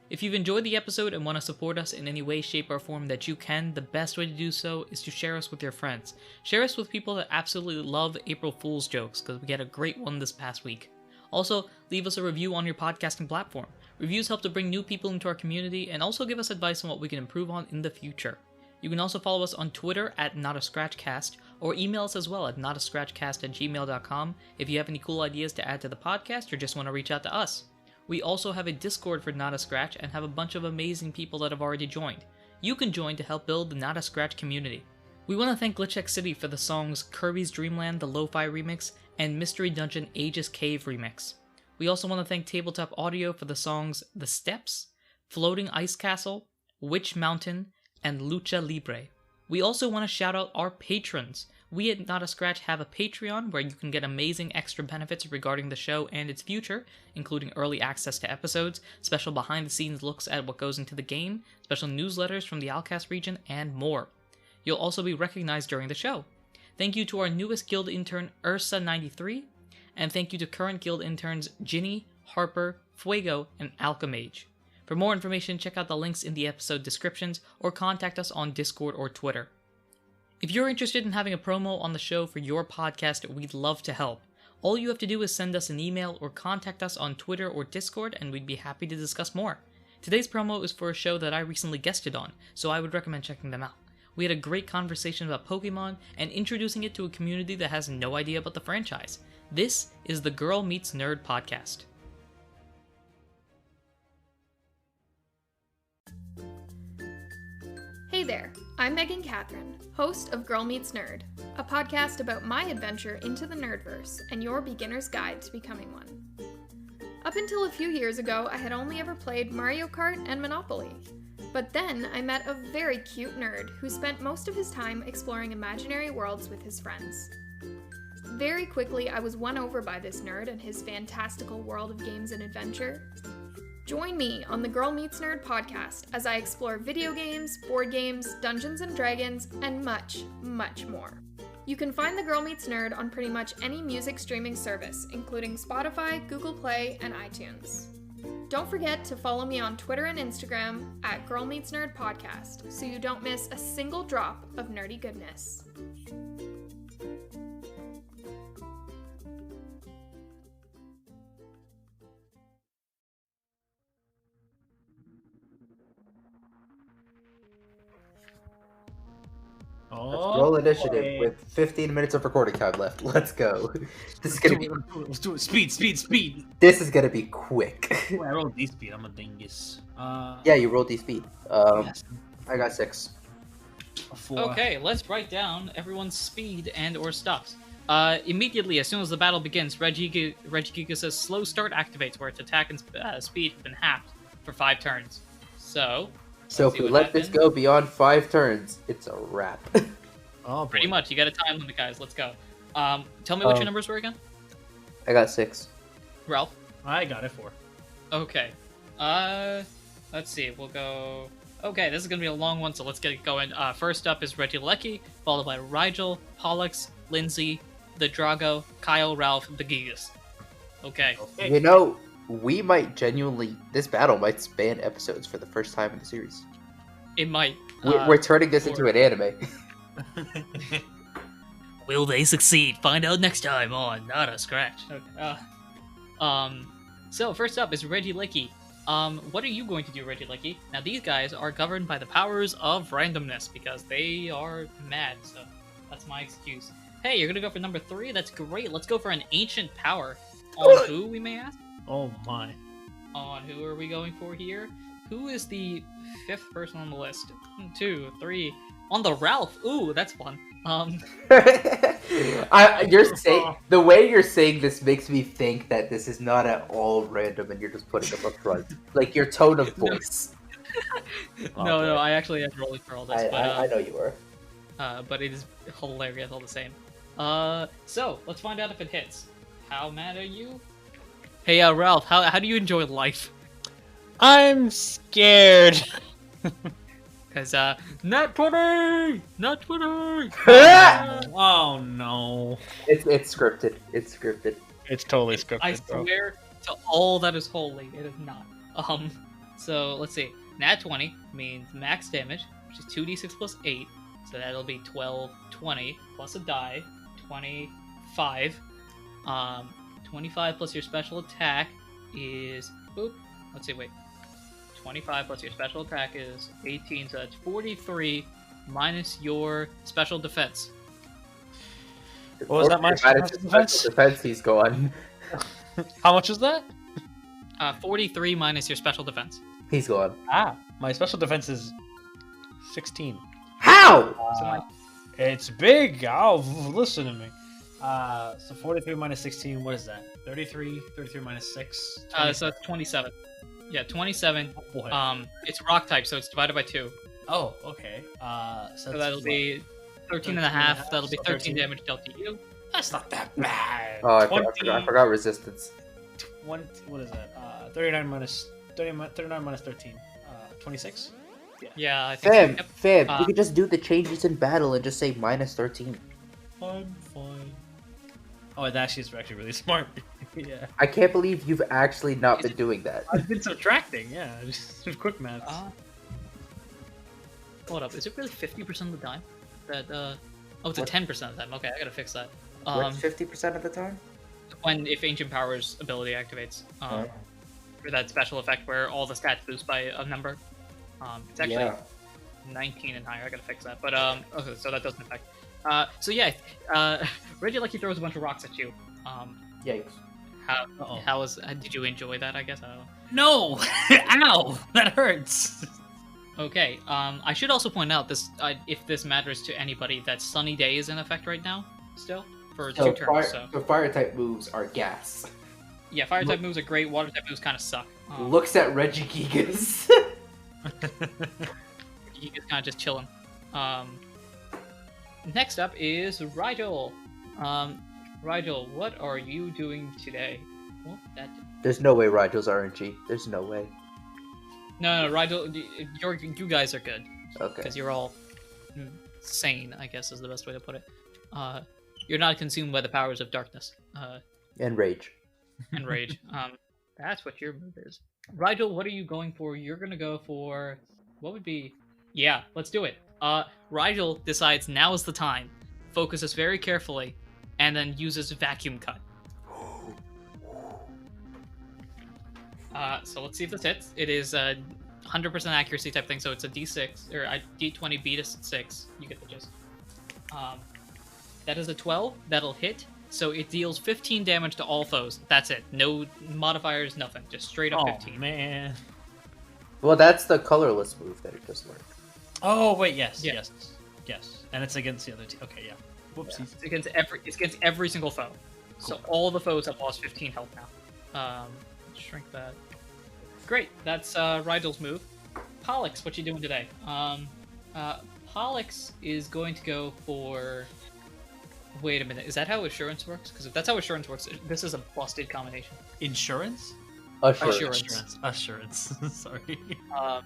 If you've enjoyed the episode and want to support us in any way, shape, or form that you can, the best way to do so is to share us with your friends. Share us with people that absolutely love April Fool's jokes, because we had a great one this past week. Also, leave us a review on your podcasting platform. Reviews help to bring new people into our community and also give us advice on what we can improve on in the future. You can also follow us on Twitter at NotAScratchCast, or email us as well at notascratchcast@gmail.com if you have any cool ideas to add to the podcast or just want to reach out to us. We also have a Discord for Not a Scratch and have a bunch of amazing people that have already joined. You can join to help build the Not a Scratch community. We want to thank Glitchx City for the songs Kirby's Dream Land, the Lo-Fi remix, and Mystery Dungeon Aegis Cave remix. We also want to thank Tabletop Audio for the songs The Steps, Floating Ice Castle, Witch Mountain, and Lucha Libre. We also want to shout out our patrons. We at Not a Scratch have a Patreon where you can get amazing extra benefits regarding the show and its future, including early access to episodes, special behind-the-scenes looks at what goes into the game, special newsletters from the Outcast region, and more. You'll also be recognized during the show. Thank you to our newest guild intern, Ursa93, and thank you to current guild interns Ginny, Harper, Fuego, and Alchemage. For more information, check out the links in the episode descriptions or contact us on Discord or Twitter. If you're interested in having a promo on the show for your podcast, we'd love to help. All you have to do is send us an email or contact us on Twitter or Discord, and we'd be happy to discuss more. Today's promo is for a show that I recently guested on, so I would recommend checking them out. We had a great conversation about Pokemon and introducing it to a community that has no idea about the franchise. This is the Girl Meets Nerd podcast. Hey there, I'm Megan Catherine, host of Girl Meets Nerd, a podcast about my adventure into the Nerdverse and your beginner's guide to becoming one. Up until a few years ago, I had only ever played Mario Kart and Monopoly. But then I met a very cute nerd who spent most of his time exploring imaginary worlds with his friends. Very quickly, I was won over by this nerd and his fantastical world of games and adventure. Join me on the Girl Meets Nerd podcast as I explore video games, board games, Dungeons & Dragons, and much, much more. You can find the Girl Meets Nerd on pretty much any music streaming service, including Spotify, Google Play, and iTunes. Don't forget to follow me on Twitter and Instagram at Girl Meets Nerd Podcast so you don't miss a single drop of nerdy goodness. Roll initiative with 15 minutes of recording time left. Let's go. This is gonna be. Let's do it. Speed. This is gonna be quick. I rolled D-speed. I'm a dingus. Yeah, you rolled D-speed. Yes. I got 6. A 4. Okay, let's write down everyone's speed and or stuffs. Immediately, as soon as the battle begins, Regigigas' slow start activates, where its attack and speed have been halved for 5 turns. So if we let this go beyond 5 turns, it's a wrap. Oh, pretty much, you got a time limit, guys. Let's go. Tell me what your numbers were again. I got 6. Ralph. I got it 4. Okay. Let's see. We'll go. Okay, this is gonna be a long one, so let's get it going. First up is Regilecki, followed by Rigel, Pollux, Lindsay, the Drago, Kyle, Ralph, the Gigas. Okay. You know, we might genuinely. This battle might span episodes for the first time in the series. It might. We're turning this into an anime. Will they succeed? Find out next time on Not a Scratch. Okay. So first up is Regilecki. What are you going to do, Regilecki? Now these guys are governed by the powers of randomness because they are mad. So that's my excuse. Hey, you're gonna go for number 3? That's great. Let's go for an ancient power. On who, we may ask? Oh my. On who are we going for here? Who is the 5th person on the list? 2, 3. On the Ralph. Ooh, that's fun. You're saying the way you're saying this makes me think that this is not at all random, and you're just putting them up front, like your tone of voice. No, I actually had rolling for all this. I know you were. But it is hilarious all the same. So let's find out if it hits. How mad are you? Hey, Ralph. How do you enjoy life? I'm scared. Cause not 20, not 20. Oh no. It's scripted. It's scripted. It's totally scripted. I swear to all that is holy, it is not. So let's see. Nat 20 means max damage, which is 2d6 plus 8. So that'll be 12, 20 plus a die, 25. 25 plus your special attack is. Oop. Let's see. Wait. 25 plus your special attack is 18, so that's 43 minus your special defense. What was that, my special defense? Defense, he's gone. How much is that? 43 minus your special defense. He's gone. My special defense is 16. How? It's big. Oh, listen to me. So 43 minus 16, what is that? 33 minus 6? So it's 27. Yeah, 27. Oh, boy. It's rock type, so it's divided by 2. Oh, okay. So that'll be 13 and a half. That'll be 13 damage dealt to you. That's not that bad. Oh, I forgot resistance. 20, what is that? 39 minus 13. 26? Yeah, I think so. Fam, you could just do the changes in battle and just say minus 13. I'm fine. Oh, that actually is actually really smart. Yeah. I can't believe you've actually not been doing that. I've been subtracting, yeah. Just quick maths. Hold up, is it really 50% of the time? That oh, it's a 10% of the time. Okay, I gotta fix that. What's 50% of the time? If Ancient Power's ability activates, for that special effect where all the stats boost by a number. It's actually 19 and higher. I gotta fix that. But okay, so that doesn't affect. So yeah, Regilecki throws a bunch of rocks at you. Yikes. Did you enjoy that? I guess I don't know. No! Ow! That hurts! Okay, I should also point out this, if this matters to anybody, that Sunny Day is in effect right now, still, for 2 turns, so... So fire-type moves are gas. Yeah, fire-type moves are great, water-type moves kind of suck. Looks at Regigigas. Giga's kind of just chilling. Next up is Rigel. Rigel, what are you doing today? Well, There's no way Rigel's RNG. There's no way. No, Rigel, you guys are good. Okay. Because you're all sane, I guess is the best way to put it. You're not consumed by the powers of darkness. And rage. And rage. That's what your move is. Rigel, what are you going for? You're gonna go for what would be? Yeah, let's do it. Rigel decides now is the time, focuses very carefully, and then uses vacuum cut. So let's see if this hits. It is a 100% accuracy type thing, so it's a D6 or a D20 B to 6. You get the gist. That is a 12. That'll hit. So it deals 15 damage to all foes. That's it. No modifiers, nothing. Just straight up 15. Oh man. Well, that's the colorless move that it just learned. Oh wait, yes, Yeah. yes. And it's against the other team. Okay, yeah. Whoopsies. It's against every single foe. So all the foes have lost 15 health now. Shrink that. Great. That's Rigel's move. Pollux, what you doing today? Pollux is going to go for. Wait a minute. Is that how assurance works? Because if that's how assurance works, this is a busted combination. Insurance? Assurance. Assurance. Sorry. I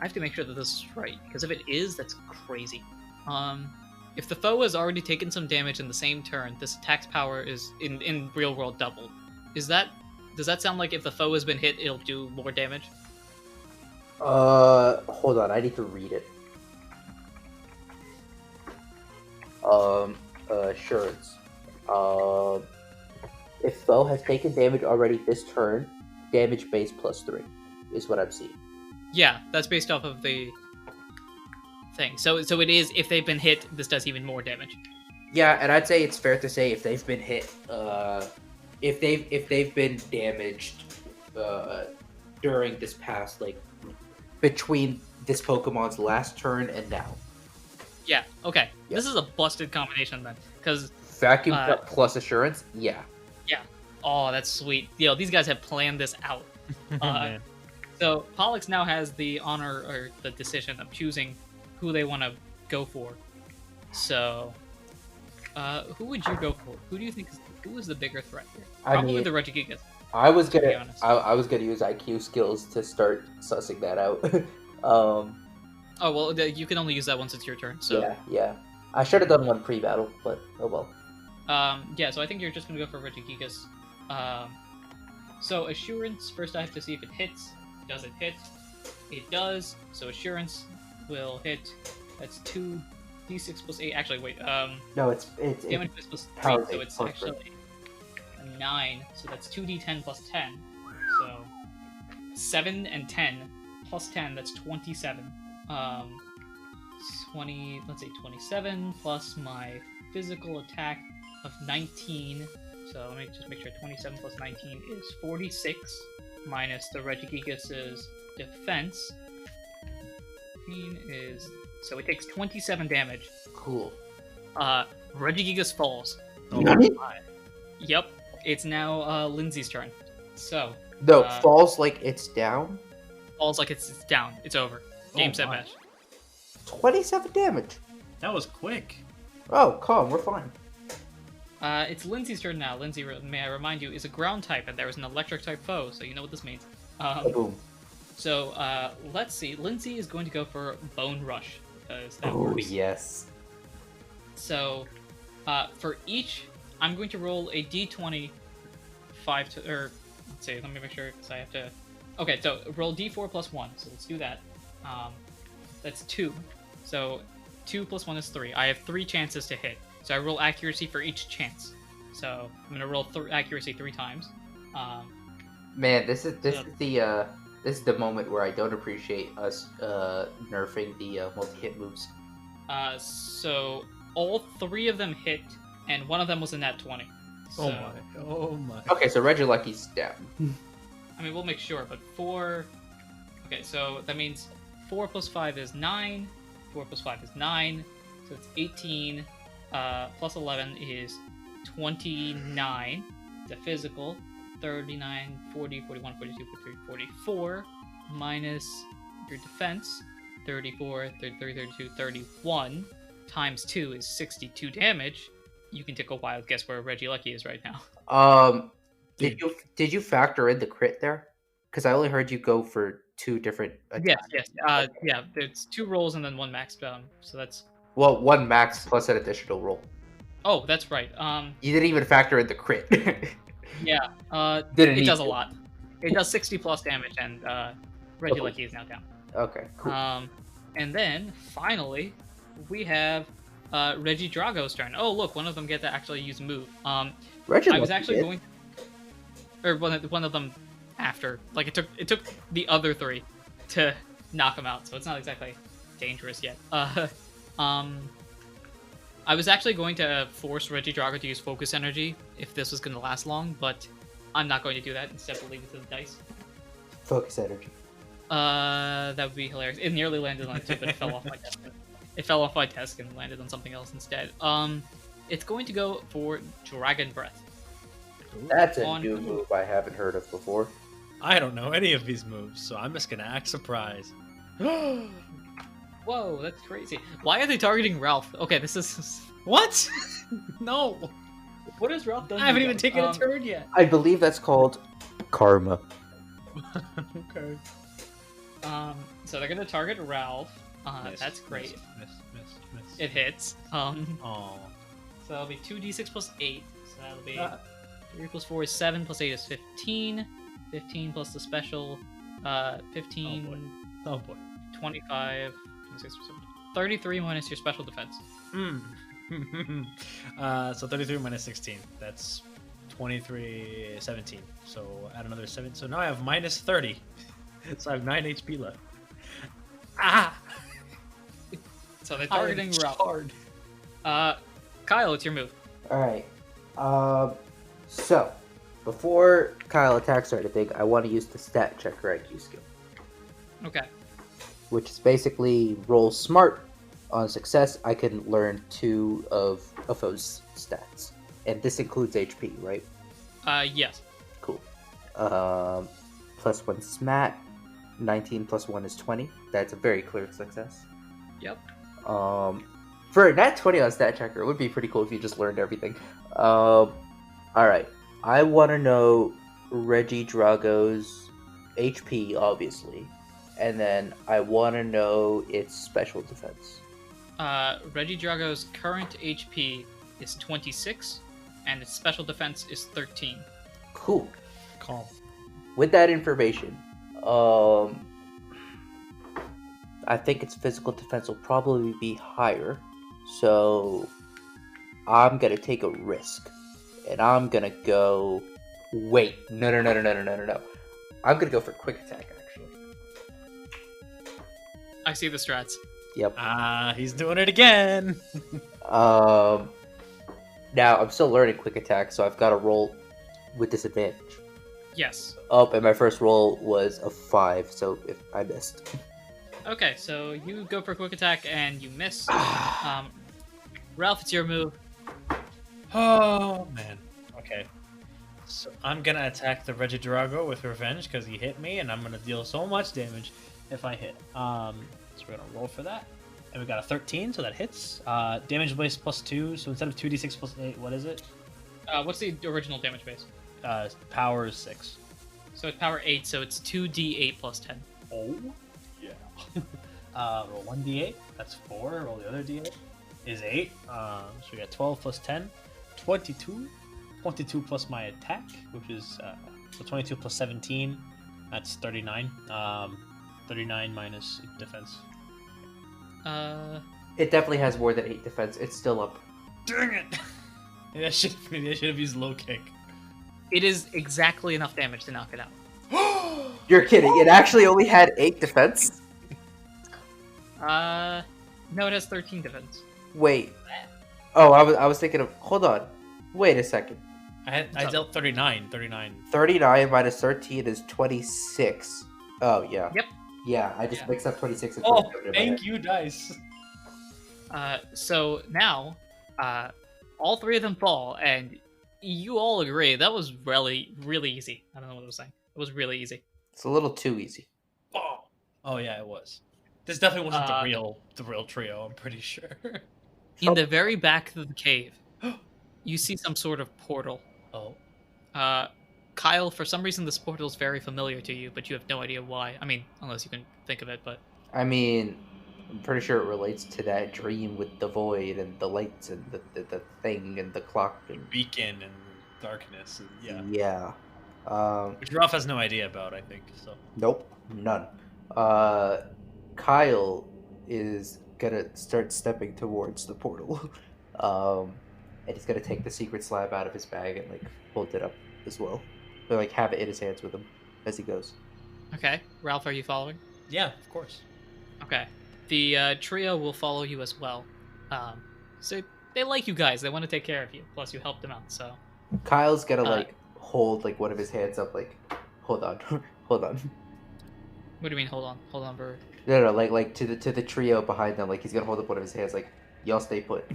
have to make sure that this is right, because if it is, that's crazy. If the foe has already taken some damage in the same turn, this attack's power is in real world doubled. Does that sound like if the foe has been hit, it'll do more damage? Hold on, I need to read it. Assurance. If foe has taken damage already this turn, damage base +3 is what I'm seeing. Yeah, that's based off of the thing. So it is, if they've been hit, this does even more damage. Yeah, and I'd say it's fair to say if they've been hit, if they've been damaged, during this past, like, between this Pokemon's last turn and now. Yeah, okay. Yeah. This is a busted combination then, because Vacuum cut plus assurance, yeah. oh, that's sweet. Yo, these guys have planned this out. Man. So Pollux now has the honor or the decision of choosing who they want to go for. So, who would you go for? Who do you think who is the bigger threat here? Probably the Regigigas. I was be gonna honest. I was gonna use IQ skills to start sussing that out. Oh well, you can only use that once it's your turn. So yeah. I should have done one pre-battle, but oh well. yeah. So I think you're just gonna go for Regigigas. So assurance. First, I have to see if it hits. Does it hit? It does. So assurance will hit. That's 2d6 plus 8. Actually, wait. No, it's Damage base plus 3, power so base it's plus actually 9. So that's 2d10 plus 10. So 7 and 10 plus 10. That's 27. 20. Let's say 27 plus my physical attack of 19. So let me just make sure 27 plus 19 is 46, minus the Regigigas' defense. 15 is, so it takes 27 damage. cool. Regigigas falls. Oh Nani? my. Yep, it's now Lindsay's turn. So No, Uh, falls like it's down. falls like it's down. It's over. Game, set, my. match. 27 damage. That was quick. Oh, calm, we're fine. It's Lindsay's turn now. Lindsay, may I remind you, is a ground type, and there is an electric type foe, so you know what this means. Boom. So let's see. Lindsay is going to go for Bone Rush because that Oh works. yes. So for each, I'm going to roll a d20, or let's see. Let me make sure because I have to. Okay, so roll d4 plus 1. So let's do that. That's 2. So 2 plus 1 is 3. I have 3 chances to hit. So I roll accuracy for each chance. So I'm gonna roll accuracy 3 times. Man, this is the moment where I don't appreciate us nerfing the multi-hit moves. So all 3 of them hit, and one of them was a nat 20. So, Oh my. Okay, so Regilucky's down. I mean, we'll make sure, but 4... Okay, so that means 4 plus 5 is 9. 4 plus 5 is 9. So it's 18. Plus 11 is 29. The physical. 39, 40, 41, 42, 43, 44. Minus your defense. 34, 33, 32, 31. Times 2 is 62 damage. You can take a wild guess where Regilucky is right now. Did you factor in the crit there? Because I only heard you go for 2 different attacks. Yes. Yeah, it's 2 rolls and then 1 max. So that's... Well, 1 max plus an additional roll. Oh, that's right. You didn't even factor in the crit. Yeah. Didn't It need does a to. lot. It does 60 plus damage, and Reggie Lucky is now down. Okay, cool. And then finally, we have Reggie Drago's turn. Oh, look, one of them get to actually use move. Reggie I was Lucky actually did. going, or one of them after. Like it took the other 3 to knock him out, so it's not exactly dangerous yet. I was actually going to force Reggie Drago to use focus energy if this was going to last long, but I'm not going to do that. Instead, we'll leave it to the dice. Focus energy. That would be hilarious. It nearly landed on it too, but it fell off my desk. It fell off my desk and landed on something else instead. It's going to go for Dragon Breath. That's a On new who? move I haven't heard of before. I don't know any of these moves, so I'm just gonna act surprised. Whoa, that's crazy. Why are they targeting Ralph? Okay, this is... What? No, What has Ralph done? I haven't to you even guys? taken a turn yet. I believe that's called karma. Okay. So they're gonna target Ralph. Miss, That's great. Miss. It hits. Oh. So that'll be 2d6 plus 8. So that'll be 3 plus 4 is 7 plus 8 is 15. 15 plus the special. 15. Oh boy. 25. 26, 33 minus your special defense. So 33 minus 16. That's 23, 17. So add another 7. So now I have minus 30. So I have 9 HP left. Ah! So they're targeting Ralph. Hard. Kyle, it's your move. Alright. So, before Kyle attacks or anything, I want to use the stat checker IQ skill, Okay. which is basically roll smart. On success, I can learn 2 of a foe's stats. And this includes HP, right? Yes. Cool. Plus 1 smat. 19 plus 1 is 20. That's a very clear success. Yep. For a nat 20 on stat checker, it would be pretty cool if you just learned everything. Alright. I want to know Reggie Drago's HP, obviously. And then I want to know its special defense. Reggie Drago's current HP is 26, and its special defense is 13. Cool. Calm. With that information, I think its physical defense will probably be higher. So I'm gonna take a risk, and I'm gonna go. Wait, no. I'm gonna go for quick attack. Actually, I see the strats. yep. He's doing it again. Now I'm still learning quick attack, so I've got to roll with disadvantage. Yes. And my first roll was a 5, so if I missed. Okay, so you go for a quick attack and you miss. Ralph, it's your move. Oh man. Okay. So I'm gonna attack the Regidrago with revenge because he hit me, and I'm gonna deal so much damage if I hit. So we're gonna roll for that, and we got a 13, so that hits. Damage base plus 2, so instead of 2d6 plus 8, what is it? What's the original damage base? Power is 6. So it's power 8, so it's 2d8 plus 10. Oh, yeah. Roll 1d8, that's 4. Roll the other d8 is 8. So we got 12 plus 10, 22. 22 plus my attack, which is so 22 plus 17, that's 39. 39 minus defense. It definitely has more than 8 defense. It's still up. Dang it! Maybe I should have used low kick. It is exactly enough damage to knock it out. You're kidding. It actually only had 8 defense? No, it has 13 defense. Wait. Oh, I was thinking of... Hold on. Wait a second. I dealt 39. 39 minus 13 is 26. Oh, yeah. Yep. Yeah, I just Yeah. mixed up 26 and Oh, 27 in my thank head. you, dice. So now, all 3 of them fall, and you all agree that was really, really easy. I don't know what I was saying. It was really easy. It's a little too easy. Oh yeah, it was. This definitely wasn't Uh, the real trio. I'm pretty sure. In the very back of the cave, you see some sort of portal. Oh. Kyle, for some reason this portal is very familiar to you, but you have no idea why. I mean, unless you can think of it, but... I mean, I'm pretty sure it relates to that dream with the void and the lights and the thing and the clock. And... Beacon and darkness. And, yeah. Yeah. Which Ralph has no idea about, I think. So. Nope, none. Kyle is gonna start stepping towards the portal, and he's gonna take the secret slab out of his bag and like hold it up as well, or like have it in his hands with him as he goes. Okay, Ralph, are you following? Yeah, of course. Okay, the trio will follow you as well. So they like you guys. They want to take care of you. Plus, you helped them out. So Kyle's gonna like hold like one of his hands up, like, hold on, hold on. What do you mean? Hold on, for. No, like to the trio behind them, like he's gonna hold up one of his hands, like, y'all stay put.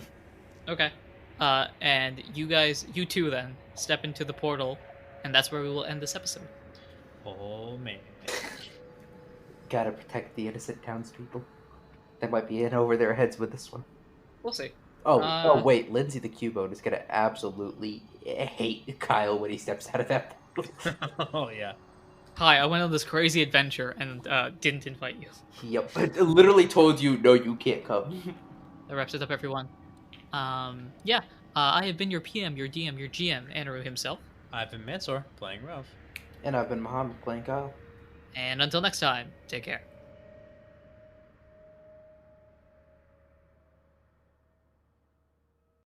Okay. And you two then step into the portal, and that's where we will end this episode. Oh man. Gotta protect the innocent townspeople. They might be in over their heads with this one. We'll see. Oh wait, Lindsay the Cubone is gonna absolutely hate Kyle when he steps out of that portal. Oh yeah. Hi, I went on this crazy adventure and didn't invite you. Yep, I literally told you, no, you can't come. That wraps it up, everyone. Yeah. I have been your PM, your DM, your GM, Anirudh himself. I've been Mansour, playing Ralph. And I've been Muhammad playing Kyle. And until next time, take care.